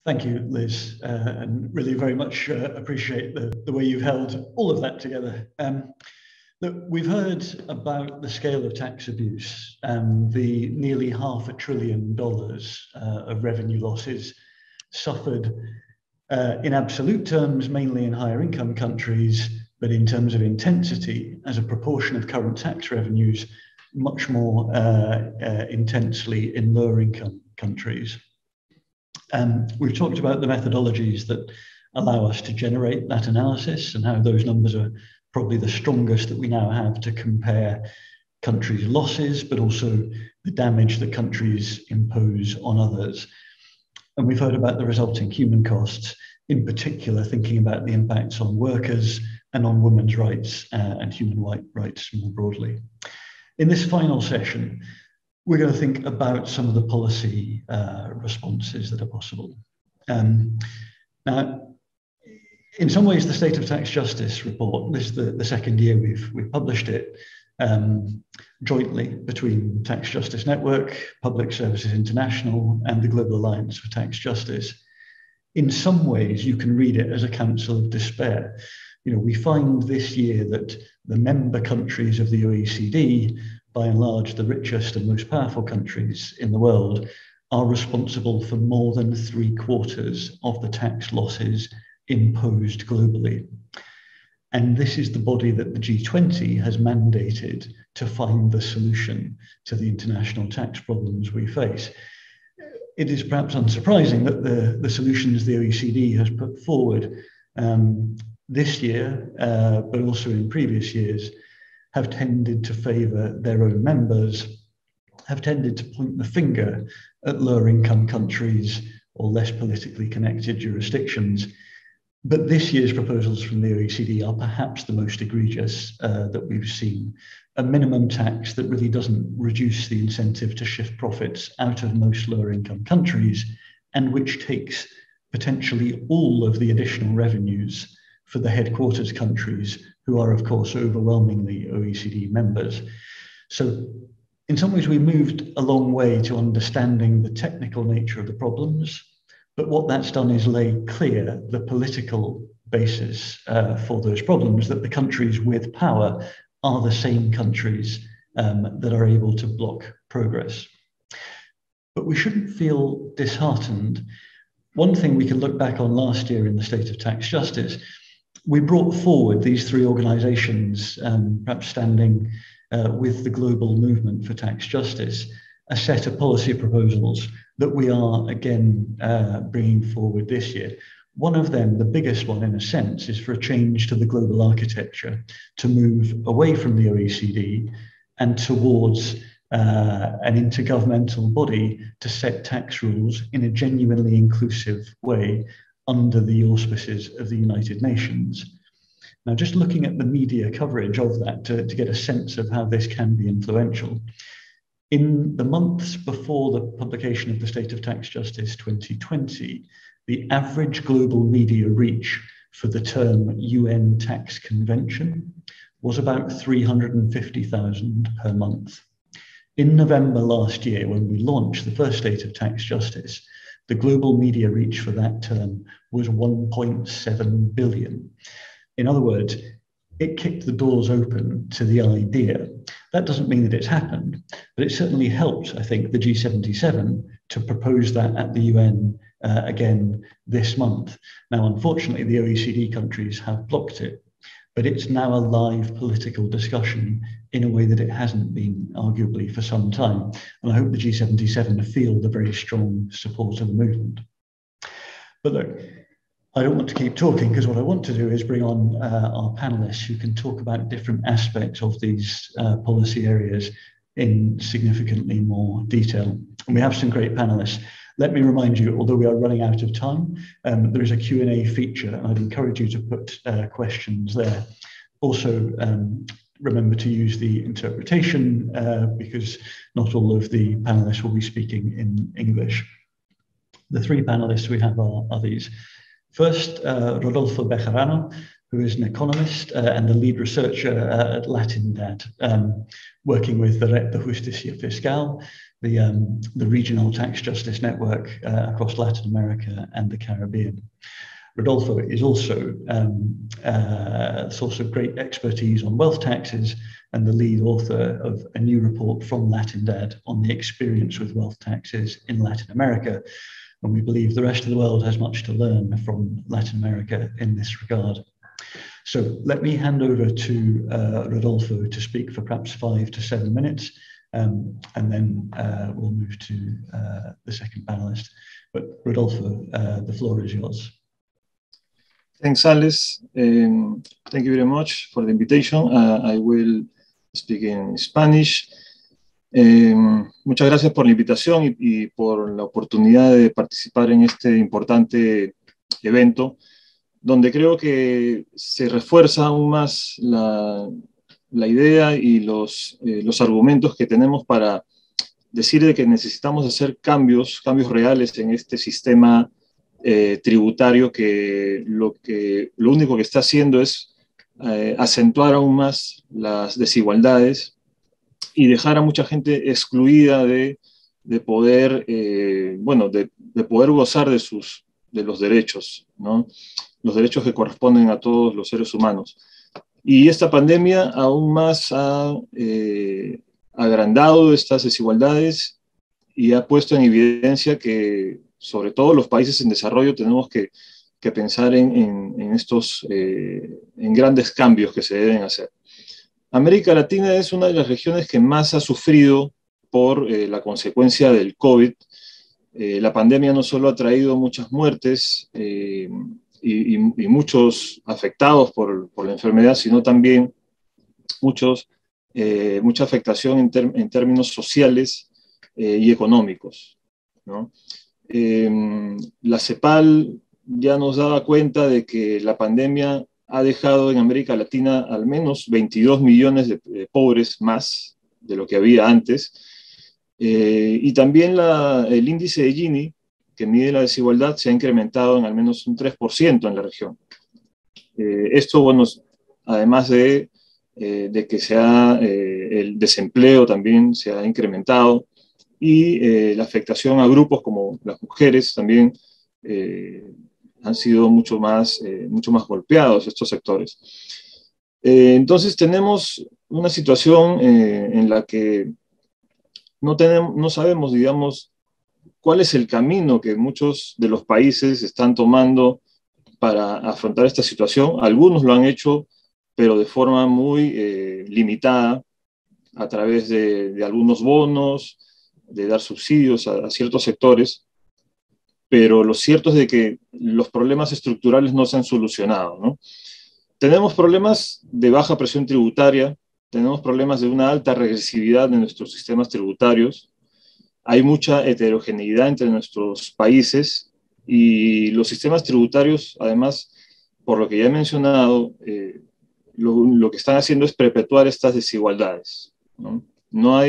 Thank you, Liz, and really very much appreciate the way you've held all of that together. Look, we've heard about the scale of tax abuse and the nearly $500 billion of revenue losses suffered in absolute terms, mainly in higher income countries, but in terms of intensity as a proportion of current tax revenues, much more intensely in lower income countries. We've talked about the methodologies that allow us to generate that analysis and how those numbers are probably the strongest that we now have to compare countries' losses, but also the damage that countries impose on others. And we've heard about the resulting human costs, in particular thinking about the impacts on workers and on women's rights and human rights more broadly. In this final session, we're going to think about some of the policy responses that are possible. Now, in some ways, the State of Tax Justice report, this is the second year we've published it jointly between Tax Justice Network, Public Services International, and the Global Alliance for Tax Justice. In some ways, you can read it as a counsel of despair. You know, we find this year that the member countries of the OECD, by and large the richest and most powerful countries in the world, are responsible for more than 3/4 of the tax losses imposed globally. And this is the body that the G20 has mandated to find the solution to the international tax problems we face. It is perhaps unsurprising that the solutions the OECD has put forward this year, but also in previous years, have tended to favour their own members, have tended to point the finger at lower income countries or less politically connected jurisdictions. But this year's proposals from the OECD are perhaps the most egregious that we've seen. A minimum tax that really doesn't reduce the incentive to shift profits out of most lower income countries, and which takes potentially all of the additional revenues for the headquarters countries, who are of course overwhelmingly OECD members. So in some ways we moved a long way to understanding the technical nature of the problems, but what that's done is lay clear the political basis for those problems, that the countries with power are the same countries that are able to block progress. But we shouldn't feel disheartened. One thing we can look back on last year in the State of Tax Justice, we brought forward these three organisations, perhaps standing with the global movement for tax justice, a set of policy proposals that we are again bringing forward this year. One of them, the biggest one in a sense, is for a change to the global architecture to move away from the OECD and towards an intergovernmental body to set tax rules in a genuinely inclusive way under the auspices of the United Nations. Now, just looking at the media coverage of that to get a sense of how this can be influential, in the months before the publication of the State of Tax Justice 2020, the average global media reach for the term UN Tax Convention was about 350,000 per month. In November last year, when we launched the first State of Tax Justice, the global media reach for that term was 1.7 billion. In other words, it kicked the doors open to the idea. That doesn't mean that it's happened, but it certainly helped, I think, the G77 to propose that at the UN again this month. Now, unfortunately, the OECD countries have blocked it, but it's now a live political discussion in a way that it hasn't been, arguably, for some time. And I hope the G77 feel the very strong support of the movement. But look, I don't want to keep talking, because what I want to do is bring on our panelists who can talk about different aspects of these policy areas in significantly more detail. And we have some great panelists. Let me remind you, although we are running out of time, there is a Q&A feature, and I'd encourage you to put questions there. Also, remember to use the interpretation because not all of the panelists will be speaking in English. The three panelists we have are these. First, Rodolfo Bejarano, who is an economist and the lead researcher at Latindadd, working with the Red de Justicia Fiscal, the regional tax justice network across Latin America and the Caribbean. Rodolfo is also a source of great expertise on wealth taxes and the lead author of a new report from Latindadd on the experience with wealth taxes in Latin America. And we believe the rest of the world has much to learn from Latin America in this regard. So let me hand over to Rodolfo to speak for perhaps 5 to 7 minutes, and then we'll move to the second panelist. But Rodolfo, the floor is yours. Thanks, Alice. Thank you very much for the invitation. I will speak in Spanish. Muchas gracias por la invitación y por la oportunidad de participar en este importante evento, donde creo que se refuerza aún más la idea y los argumentos que tenemos para decir de que necesitamos hacer cambios reales en este sistema tributario que lo único que está haciendo es acentuar aún más las desigualdades y dejar a mucha gente excluida de poder, de poder gozar de los derechos, ¿no? Los derechos que corresponden a todos los seres humanos. Y esta pandemia aún más ha agrandado estas desigualdades y ha puesto en evidencia que sobre todo los países en desarrollo tenemos que pensar en estos grandes cambios que se deben hacer. América Latina es una de las regiones que más ha sufrido por la consecuencia del COVID. La pandemia no solo ha traído muchas muertes y muchos afectados por la enfermedad, sino también mucha afectación en términos sociales y económicos, ¿no? La CEPAL ya nos daba cuenta de que la pandemia ha dejado en América Latina al menos 22 millones de pobres más de lo que había antes, y también el índice de Gini, que mide la desigualdad, se ha incrementado en al menos un 3% en la región. Esto, bueno, además de que el desempleo también se ha incrementado, y la afectación a grupos como las mujeres también han sido mucho más golpeados estos sectores. Entonces tenemos una situación en la que no sabemos, digamos, cuál es el camino que muchos de los países están tomando para afrontar esta situación. Algunos lo han hecho, pero de forma muy limitada, a través de algunos bonos, de dar subsidios a ciertos sectores, pero lo cierto es de que los problemas estructurales no se han solucionado, ¿no? Tenemos problemas de baja presión tributaria, tenemos problemas de una alta regresividad en nuestros sistemas tributarios, hay mucha heterogeneidad entre nuestros países y los sistemas tributarios, además, por lo que ya he mencionado, lo que están haciendo es perpetuar estas desigualdades, ¿no? No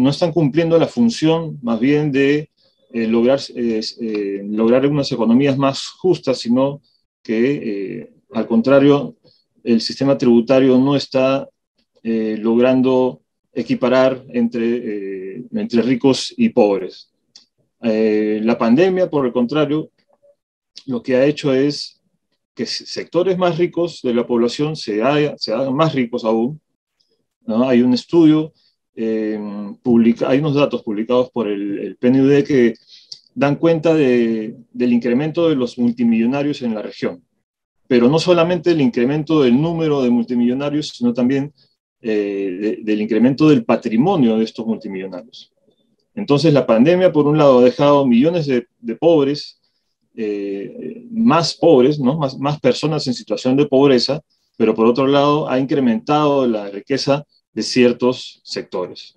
están cumpliendo la función más bien de lograr unas economías más justas, sino que, al contrario, el sistema tributario no está logrando equiparar entre ricos y pobres. La pandemia, por el contrario, lo que ha hecho es que sectores más ricos de la población se hagan más ricos aún, ¿no? Hay un estudio, hay unos datos publicados por el PNUD que dan cuenta del incremento de los multimillonarios en la región, pero no solamente el incremento del número de multimillonarios, sino también del incremento del patrimonio de estos multimillonarios. Entonces la pandemia, por un lado, ha dejado millones de pobres, más pobres, ¿no? más personas en situación de pobreza, pero por otro lado ha incrementado la riqueza de ciertos sectores.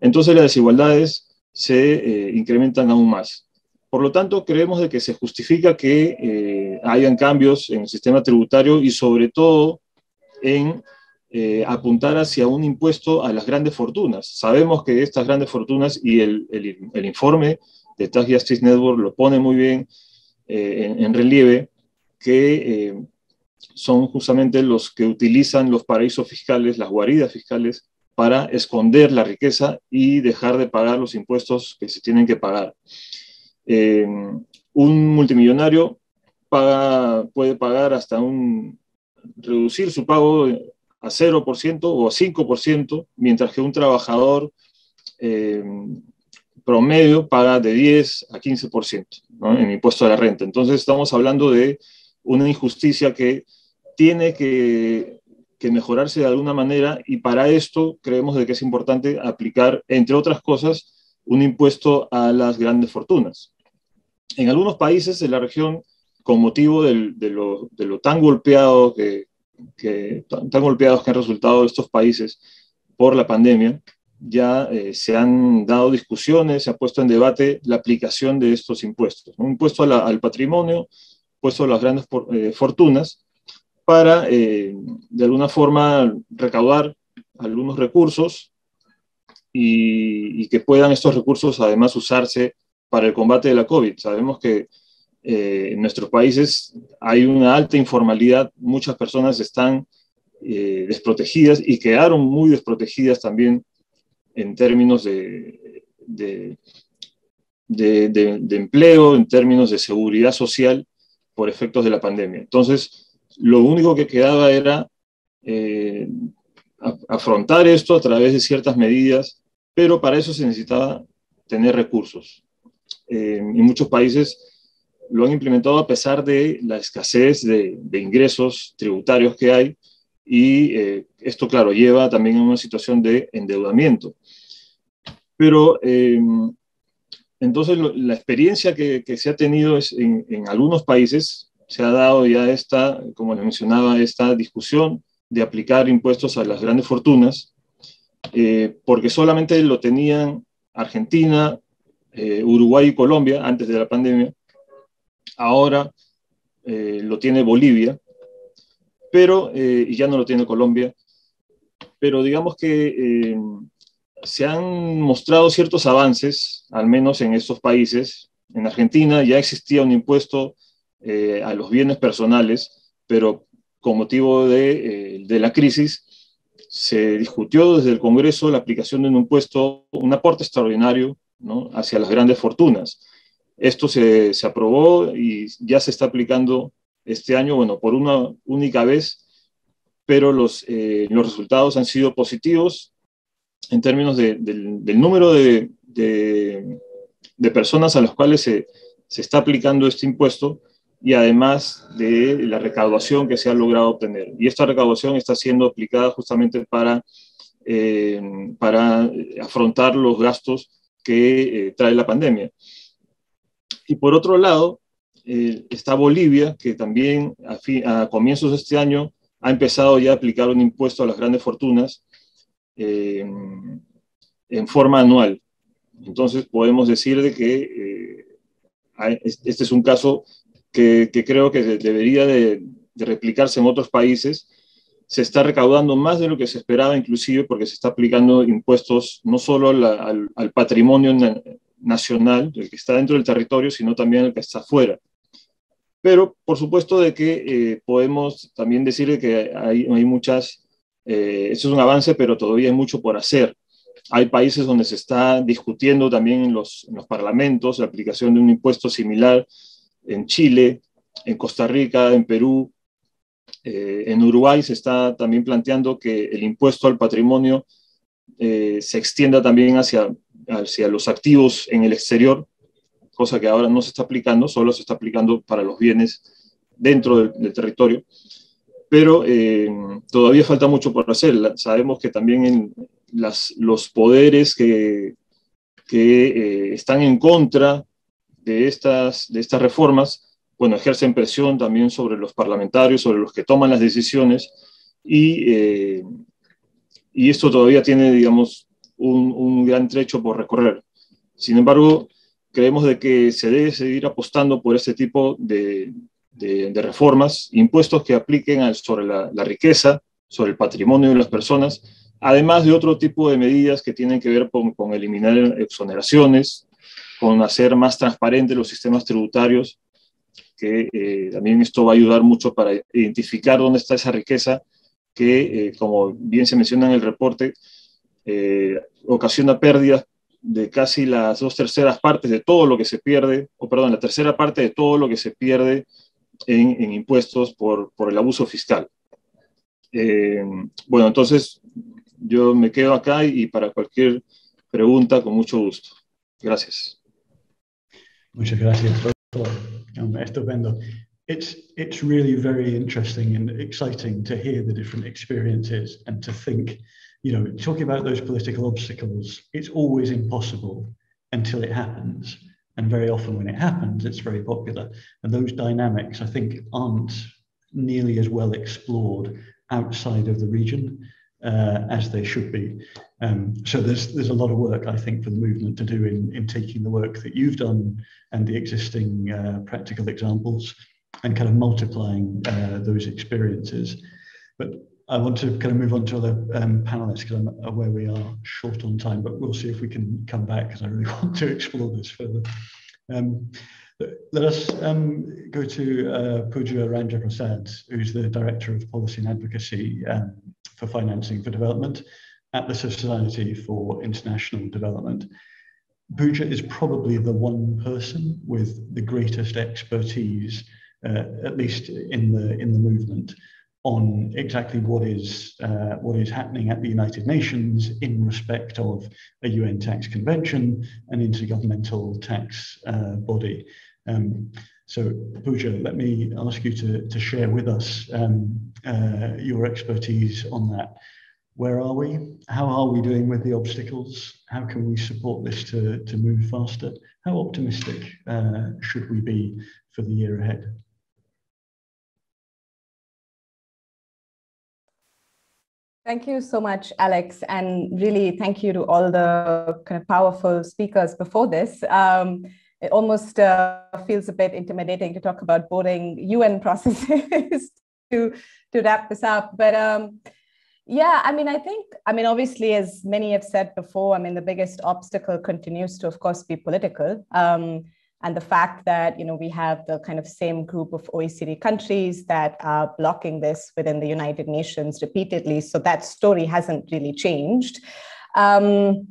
Entonces las desigualdades se incrementan aún más. Por lo tanto, creemos de que se justifica que hayan cambios en el sistema tributario y sobre todo en apuntar hacia un impuesto a las grandes fortunas. Sabemos que estas grandes fortunas, y el informe de Tax Justice Network lo pone muy bien en relieve, que son justamente los que utilizan los paraísos fiscales, las guaridas fiscales, para esconder la riqueza y dejar de pagar los impuestos que se tienen que pagar. Un multimillonario puede pagar hasta reducir su pago a 0% o a 5%, mientras que un trabajador promedio paga de 10 a 15%, ¿no?, en impuesto a la renta. Entonces estamos hablando de una injusticia que tiene que mejorarse de alguna manera, y para esto creemos de que es importante aplicar, entre otras cosas, un impuesto a las grandes fortunas. En algunos países de la región, con motivo de lo tan golpeados que han resultado estos países por la pandemia, ya se han dado discusiones, se ha puesto en debate la aplicación de estos impuestos. Un impuesto al patrimonio, impuesto a las grandes fortunas, para de alguna forma recaudar algunos recursos y que puedan estos recursos además usarse para el combate de la COVID. Sabemos que en nuestros países hay una alta informalidad, muchas personas están desprotegidas y quedaron muy desprotegidas también en términos de empleo, en términos de seguridad social por efectos de la pandemia. Entonces, lo único que quedaba era afrontar esto a través de ciertas medidas, pero para eso se necesitaba tener recursos. En muchos países lo han implementado a pesar de la escasez de ingresos tributarios que hay, y esto, claro, lleva también a una situación de endeudamiento. Pero entonces la experiencia que se ha tenido es en algunos países se ha dado ya como les mencionaba, esta discusión de aplicar impuestos a las grandes fortunas, porque solamente lo tenían Argentina, Uruguay y Colombia antes de la pandemia. Ahora lo tiene Bolivia, y ya no lo tiene Colombia, pero digamos que se han mostrado ciertos avances, al menos en estos países. En Argentina ya existía un impuesto a los bienes personales, pero con motivo de la crisis se discutió desde el Congreso la aplicación de un impuesto, un aporte extraordinario, ¿no?, hacia las grandes fortunas. Esto se aprobó y ya se está aplicando este año, bueno, por una única vez, pero los resultados han sido positivos en términos del número de personas a las cuales se está aplicando este impuesto, y además de la recaudación que se ha logrado obtener. Y esta recaudación está siendo aplicada justamente para afrontar los gastos que trae la pandemia. Y por otro lado, está Bolivia, que también a comienzos de este año ha empezado ya a aplicar un impuesto a las grandes fortunas en forma anual. Entonces podemos decir de que este es un caso que creo que debería de replicarse en otros países. Se está recaudando más de lo que se esperaba, inclusive porque se está aplicando impuestos no solo al patrimonio nacional, el que está dentro del territorio, sino también el que está fuera. Pero por supuesto de que podemos también decir que hay muchas, esto es un avance, pero todavía hay mucho por hacer. Hay países donde se está discutiendo también en los parlamentos la aplicación de un impuesto similar, en Chile, en Costa Rica, en Perú. En Uruguay se está también planteando que el impuesto al patrimonio se extienda también hacia los activos en el exterior, cosa que ahora no se está aplicando, solo se está aplicando para los bienes dentro del territorio. Pero todavía falta mucho por hacer. Sabemos que también los poderes que están en contra de estas reformas, bueno, ejercen presión también sobre los parlamentarios, sobre los que toman las decisiones, y esto todavía tiene, digamos, un gran trecho por recorrer. Sin embargo, creemos de que se debe seguir apostando por este tipo de reformas, impuestos que apliquen sobre la riqueza, sobre el patrimonio de las personas, además de otro tipo de medidas que tienen que ver con eliminar exoneraciones, con hacer más transparentes los sistemas tributarios, que también esto va a ayudar mucho para identificar dónde está esa riqueza que, como bien se menciona en el reporte, ocasiona pérdidas de casi las 2/3 partes de todo lo que se pierde, o perdón, la tercera parte de todo lo que se pierde en impuestos por el abuso fiscal. Bueno, entonces yo me quedo acá y para cualquier pregunta, con mucho gusto. Gracias. Muchas gracias, Rodolfo. Estupendo. It's really very interesting and exciting to hear the different experiences and to think, you know, talking about those political obstacles, it's always impossible until it happens. And very often when it happens, it's very popular. And those dynamics, I think, aren't nearly as well explored outside of the region as they should be. So there's a lot of work, I think, for the movement to do in taking the work that you've done and the existing practical examples and kind of multiplying those experiences. But I want to kind of move on to other panelists because I'm aware we are short on time, but we'll see if we can come back because I really want to explore this further. Let us go to Pooja Rangaprasad, who's the Director of Policy and Advocacy for Financing for Development at the Society for International Development. Pooja is probably the one person with the greatest expertise, at least in the movement, on exactly what is happening at the United Nations in respect of a UN tax convention, an intergovernmental tax body. So Pooja, let me ask you to share with us your expertise on that. Where are we? How are we doing with the obstacles? How can we support this to move faster? How optimistic should we be for the year ahead? Thank you so much, Alex, and really thank you to all the kind of powerful speakers before this. It almost feels a bit intimidating to talk about boring UN processes to wrap this up. But yeah, I mean, obviously, as many have said before, I mean, the biggest obstacle continues to, of course, be political. And the fact that, you know, we have the kind of same group of OECD countries that are blocking this within the United Nations repeatedly. So that story hasn't really changed. And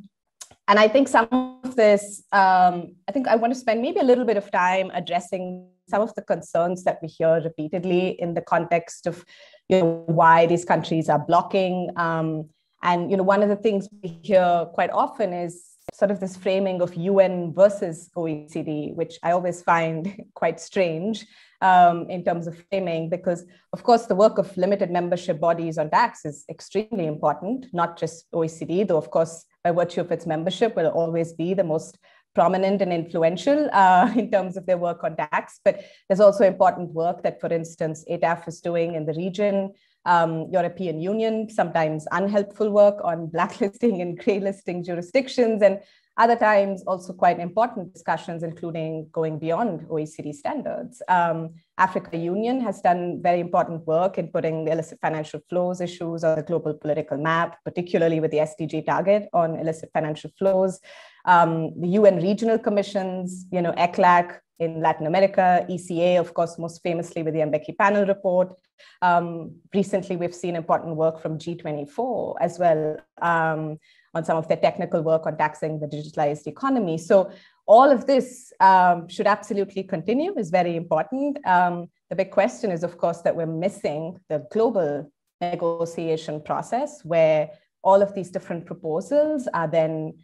I think some of this, I think I want to spend maybe a little bit of time addressing some of the concerns that we hear repeatedly in the context of, you know, why these countries are blocking. And, you know, one of the things we hear quite often is sort of this framing of UN versus OECD, which I always find quite strange in terms of framing, because of course the work of limited membership bodies on tax is extremely important, not just OECD, though of course by virtue of its membership will always be the most prominent and influential in terms of their work on tax. But there's also important work that, for instance, ATAF is doing in the region, European Union, sometimes unhelpful work on blacklisting and greylisting jurisdictions, and other times also quite important discussions, including going beyond OECD standards. Africa Union has done very important work in putting the illicit financial flows issues on the global political map, particularly with the SDG target on illicit financial flows. The UN regional commissions, you know, ECLAC in Latin America, ECA, of course, most famously with the Mbeki panel report. Recently, we've seen important work from G24 as well on some of their technical work on taxing the digitalized economy. So all of this should absolutely continue, is very important. The big question is, of course, that we're missing the global negotiation process where all of these different proposals are then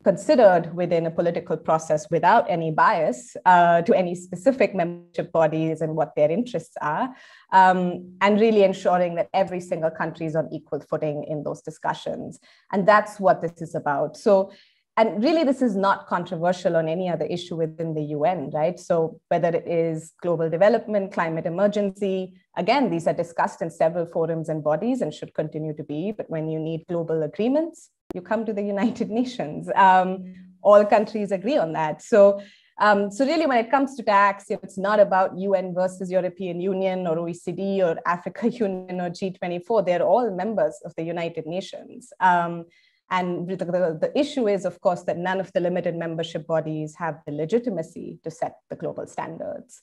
considered within a political process without any bias to any specific membership bodies and what their interests are, and really ensuring that every single country is on equal footing in those discussions. And that's what this is about. So, and really this is not controversial on any other issue within the UN, right? So whether it is global development, climate emergency, again, these are discussed in several forums and bodies and should continue to be, but when you need global agreements, you come to the United Nations. All countries agree on that. So really when it comes to tax, if it's not about UN versus European Union or OECD or Africa Union or G24, they're all members of the United Nations. And the issue is, of course, that none of the limited membership bodies have the legitimacy to set the global standards.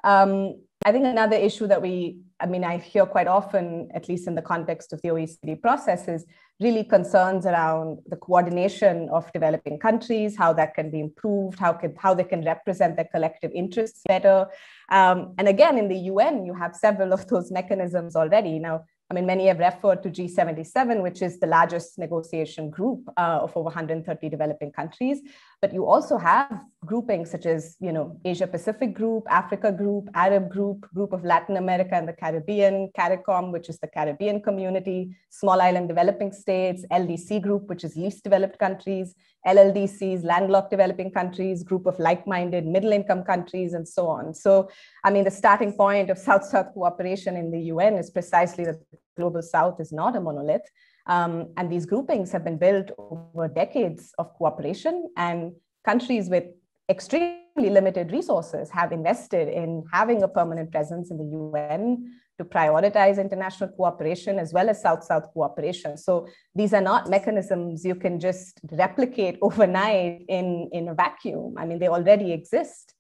I think another issue that I hear quite often, at least in the context of the OECD process, is really concerns around the coordination of developing countries, how that can be improved, how they can represent their collective interests better. And again, in the UN, you have several of those mechanisms already. Now, many have referred to G77, which is the largest negotiation group of over 130 developing countries. But you also have groupings such as, Asia Pacific Group, Africa Group, Arab Group, Group of Latin America and the Caribbean, CARICOM, which is the Caribbean Community, Small Island Developing States, LDC Group, which is least developed countries, LLDCs, landlocked developing countries, group of like-minded middle-income countries, and so on. So, the starting point of South-South cooperation in the UN is precisely that the Global South is not a monolith. And these groupings have been built over decades of cooperation, and countries with extremely limited resources have invested in having a permanent presence in the UN to prioritize international cooperation as well as South-South cooperation. So these are not mechanisms you can just replicate overnight in a vacuum. They already exist.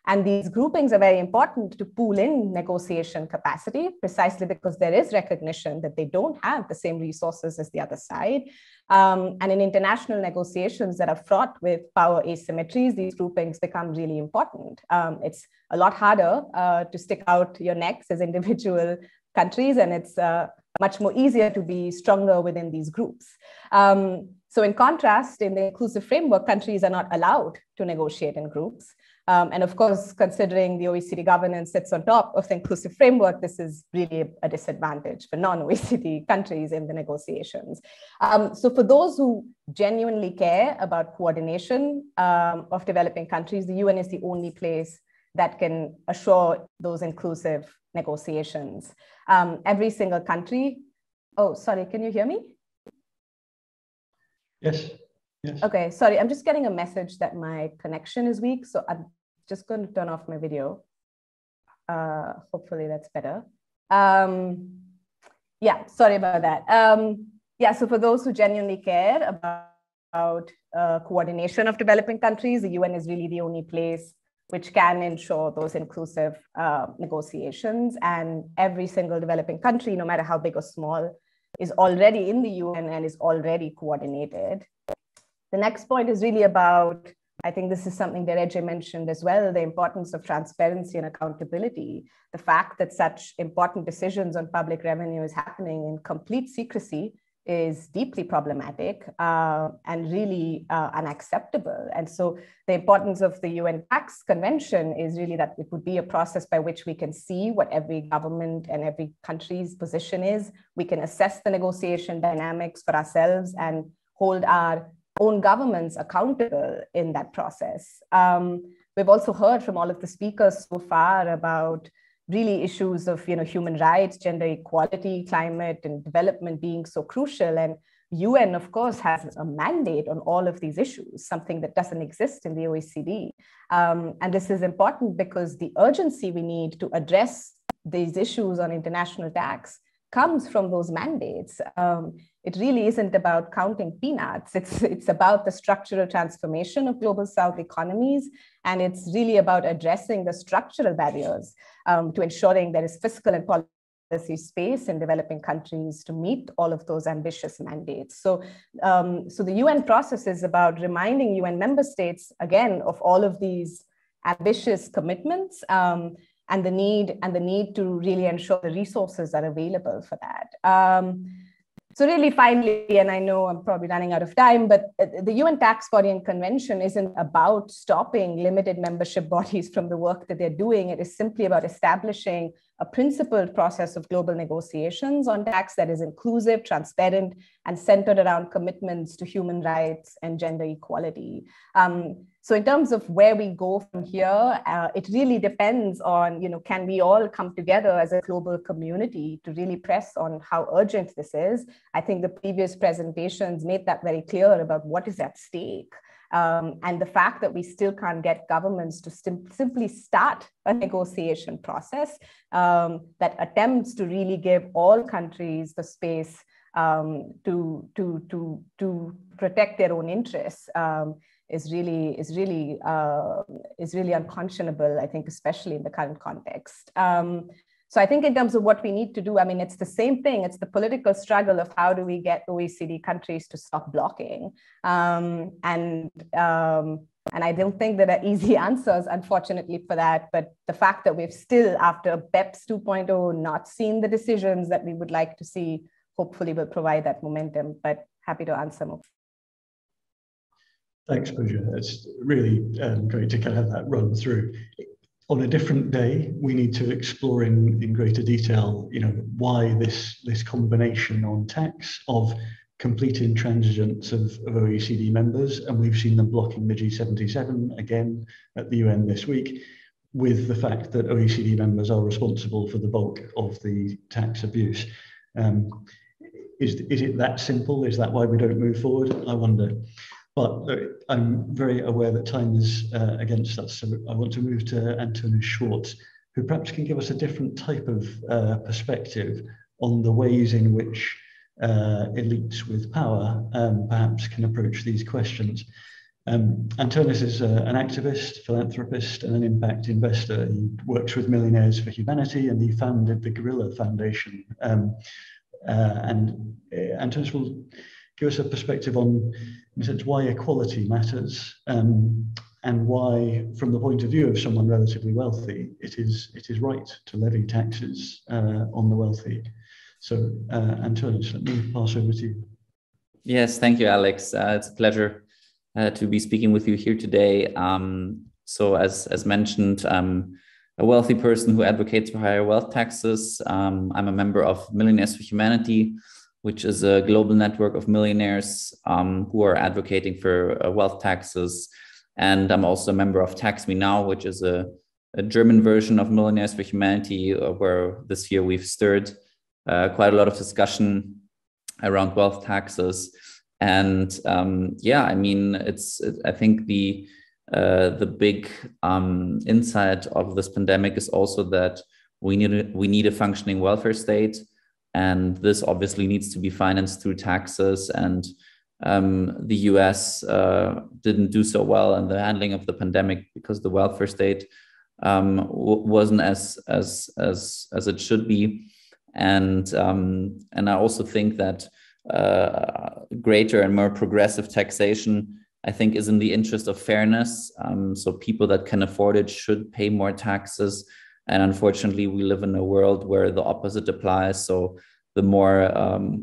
And these groupings are very important to pool in negotiation capacity, precisely because there is recognition that they don't have the same resources as the other side. And in international negotiations that are fraught with power asymmetries, these groupings become really important. It's a lot harder to stick out your necks as individual countries, and it's much more easier to be stronger within these groups. So in contrast, in the inclusive framework, countries are not allowed to negotiate in groups. And of course, considering the OECD governance sits on top of the inclusive framework, this is really a disadvantage for non-OECD countries in the negotiations. So for those who genuinely care about coordination of developing countries, the UN is the only place that can assure those inclusive negotiations. Every single country, oh, sorry, can you hear me? Yes. Yes. Okay, sorry, I'm just getting a message that my connection is weak, so I'm just going to turn off my video. Hopefully that's better. Yeah, sorry about that. Yeah, so for those who genuinely care about coordination of developing countries, the UN is really the only place which can ensure those inclusive negotiations. And every single developing country, no matter how big or small, is already in the UN and is already coordinated. The next point is really about, I think this is something that Ege mentioned as well, the importance of transparency and accountability. The fact that such important decisions on public revenue is happening in complete secrecy is deeply problematic and really unacceptable. And so the importance of the UN Tax Convention is really that it would be a process by which we can see what every government and every country's position is. We can assess the negotiation dynamics for ourselves and hold our own governments accountable in that process. We've also heard from all of the speakers so far about really issues of human rights, gender equality, climate and development being so crucial. And UN, of course, has a mandate on all of these issues, something that doesn't exist in the OECD. And this is important because the urgency we need to address these issues on international tax comes from those mandates. It really isn't about counting peanuts. It's about the structural transformation of global South economies. And it's really about addressing the structural barriers to ensuring there is fiscal and policy space in developing countries to meet all of those ambitious mandates. So the UN process is about reminding UN member states, again, of all of these ambitious commitments and the need to really ensure the resources are available for that. So really finally, and I know I'm probably running out of time, but the UN Tax Body and Convention isn't about stopping limited membership bodies from the work that they're doing. It is simply about establishing a principled process of global negotiations on tax that is inclusive, transparent, and centered around commitments to human rights and gender equality. So in terms of where we go from here, it really depends on, can we all come together as a global community to really press on how urgent this is? I think the previous presentations made that very clear about what is at stake. And the fact that we still can't get governments to simply start a negotiation process that attempts to really give all countries the space to protect their own interests really unconscionable, I think, especially in the current context. So I think in terms of what we need to do, I mean, it's the same thing. It's the political struggle of how do we get OECD countries to stop blocking. And I don't think there are easy answers, unfortunately, for that. But the fact that we've still, after BEPS 2.0, not seen the decisions that we would like to see, hopefully will provide that momentum. But happy to answer more. Thanks, Pooja. It's really great to kind of have that run through. On a different day, we need to explore in greater detail, why this combination on tax of complete intransigence of OECD members, and we've seen them blocking the G77 again at the UN this week, with the fact that OECD members are responsible for the bulk of the tax abuse. Is it that simple? Is that why we don't move forward? I wonder. But I'm very aware that time is against us, so I want to move to Toni Schwarchz, who perhaps can give us a different type of perspective on the ways in which elites with power perhaps can approach these questions. Antonis is an activist, philanthropist, and an impact investor. He works with Millionaires for Humanity, and he founded the Guerrilla Foundation. And Antonis will give us a perspective on, in a sense, why equality matters, and why, from the point of view of someone relatively wealthy, it is right to levy taxes on the wealthy. So, Antonis, let me pass over to you. Yes, thank you, Alex. It's a pleasure to be speaking with you here today. So, as mentioned, I'm a wealthy person who advocates for higher wealth taxes. I'm a member of Millionaires for Humanity, which is a global network of millionaires who are advocating for wealth taxes. And I'm also a member of Tax Me Now, which is a German version of Millionaires for Humanity, where this year we've stirred quite a lot of discussion around wealth taxes. And I mean, I think the big insight of this pandemic is also that we need a functioning welfare state. And this obviously needs to be financed through taxes. And the US didn't do so well in the handling of the pandemic because the welfare state wasn't as it should be. And I also think that greater and more progressive taxation, I think, is in the interest of fairness. So people that can afford it should pay more taxes. And unfortunately, we live in a world where the opposite applies. So the more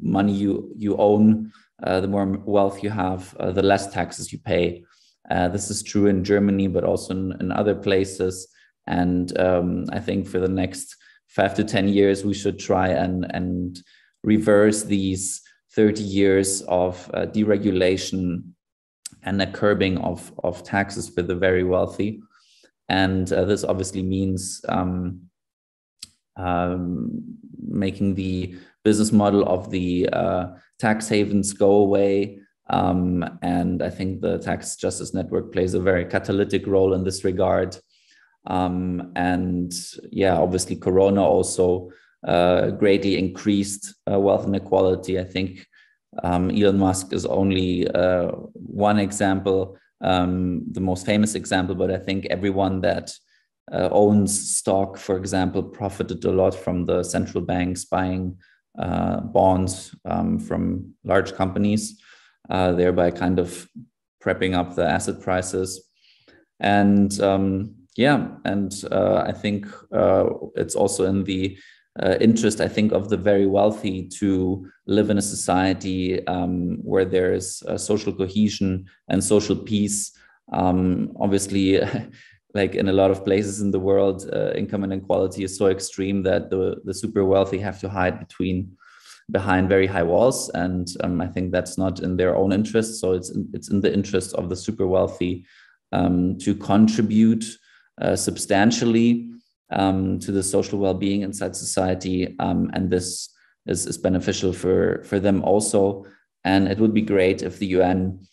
money you own, the more wealth you have, the less taxes you pay. This is true in Germany, but also in other places. And I think for the next 5 to 10 years, we should try and reverse these 30 years of deregulation and the curbing of taxes for the very wealthy. And this obviously means making the business model of the tax havens go away. And I think the Tax Justice Network plays a very catalytic role in this regard. And obviously Corona also greatly increased wealth inequality. I think Elon Musk is only one example, the most famous example, but I think everyone that owns stock, for example, profited a lot from the central banks buying bonds from large companies, thereby kind of prepping up the asset prices. And I think it's also in the interest, I think, of the very wealthy to live in a society where there is social cohesion and social peace. Obviously, like in a lot of places in the world, income inequality is so extreme that the super wealthy have to hide behind very high walls. And I think that's not in their own interest. So it's in the interest of the super wealthy to contribute substantially to the social well-being inside society, and this is beneficial for them also. And it would be great if the UN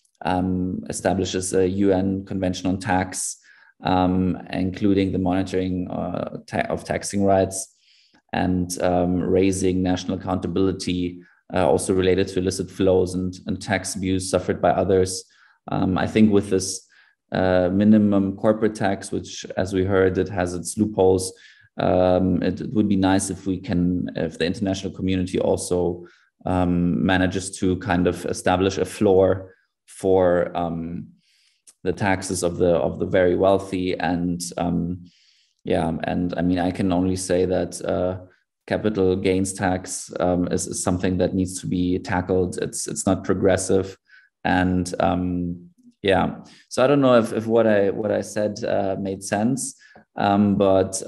establishes a UN Convention on Tax, including the monitoring of taxing rights and raising national accountability, also related to illicit flows and tax abuse suffered by others. I think with this minimum corporate tax, which, as we heard, it has its loopholes. It would be nice if if the international community also manages to kind of establish a floor for the taxes of the very wealthy. And and I mean, I can only say that capital gains tax is something that needs to be tackled. It's not progressive, and so I don't know if what I said made sense, but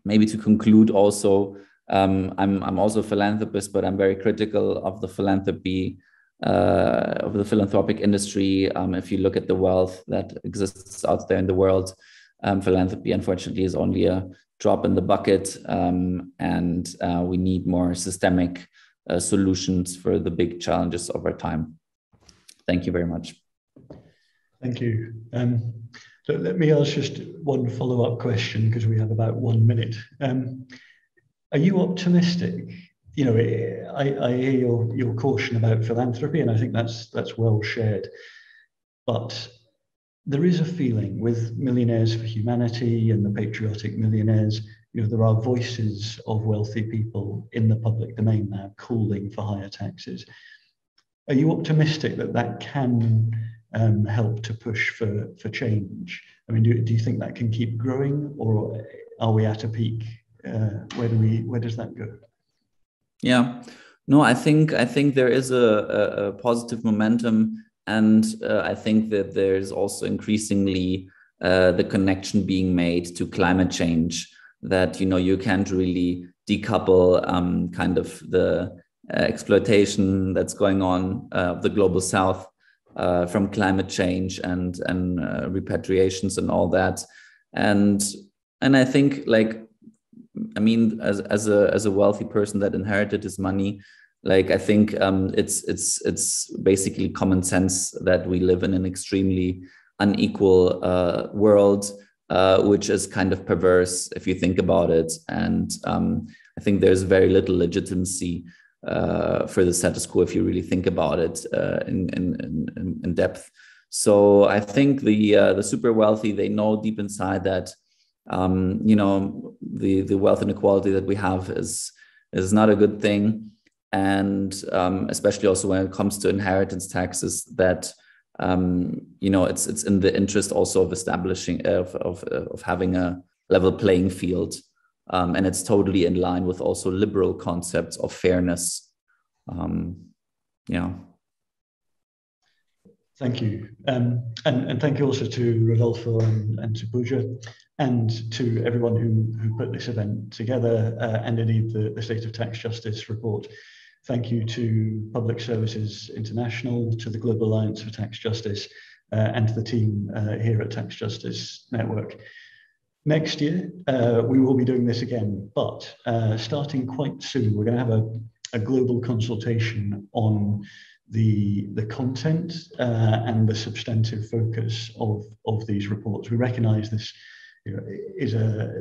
maybe to conclude also, I'm also a philanthropist, but I'm very critical of the philanthropy, of the philanthropic industry. If you look at the wealth that exists out there in the world, philanthropy, unfortunately, is only a drop in the bucket, and we need more systemic solutions for the big challenges of our time. Thank you very much. Thank you. So let me ask just one follow-up question, because we have about 1 minute. Are you optimistic? You know, I hear your caution about philanthropy, and I think that's well shared. But there is a feeling with Millionaires for Humanity and the patriotic millionaires, you know, there are voices of wealthy people in the public domain now calling for higher taxes. Are you optimistic that that can help to push for change? I mean, do you think that can keep growing, or are we at a peak? Where does that go? Yeah, no, I think there is a positive momentum, and I think that there's also increasingly the connection being made to climate change, that, you know, you can't really decouple kind of the exploitation that's going on of the global south from climate change and repatriations and all that. And I think, like, I mean, as a wealthy person that inherited his money, like, I think it's basically common sense that we live in an extremely unequal world, which is kind of perverse if you think about it. And I think there's very little legitimacy for the status quo if you really think about it in depth. So I think the super wealthy, they know deep inside that you know, the wealth inequality that we have is not a good thing, and especially also when it comes to inheritance taxes, that you know, it's in the interest also of establishing of having a level playing field, and it's totally in line with also liberal concepts of fairness. Yeah. Thank you. And thank you also to Rodolfo and to Pooja, and to everyone who put this event together, and indeed the State of Tax Justice report. Thank you to Public Services International, to the Global Alliance for Tax Justice, and to the team here at Tax Justice Network. Next year, we will be doing this again, but starting quite soon, we're going to have a global consultation on the content and the substantive focus of these reports. We recognise this, you know,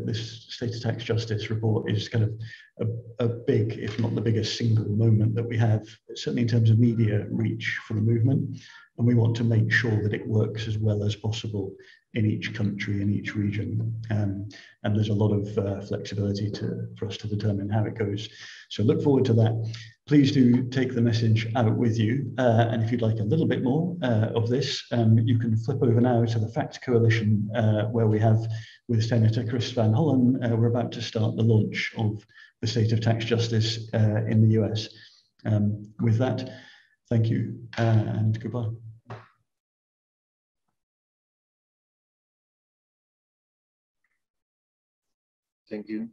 this State of Tax Justice report is kind of a big, if not the biggest single moment that we have, certainly in terms of media reach for the movement. And we want to make sure that it works as well as possible in each country, in each region. And there's a lot of flexibility for us to determine how it goes. So look forward to that. Please do take the message out with you. And if you'd like a little bit more of this, you can flip over now to the Fact Coalition, where we have, with Senator Chris Van Hollen, we're about to start the launch of the State of Tax Justice in the US. With that, thank you and goodbye. Thank you.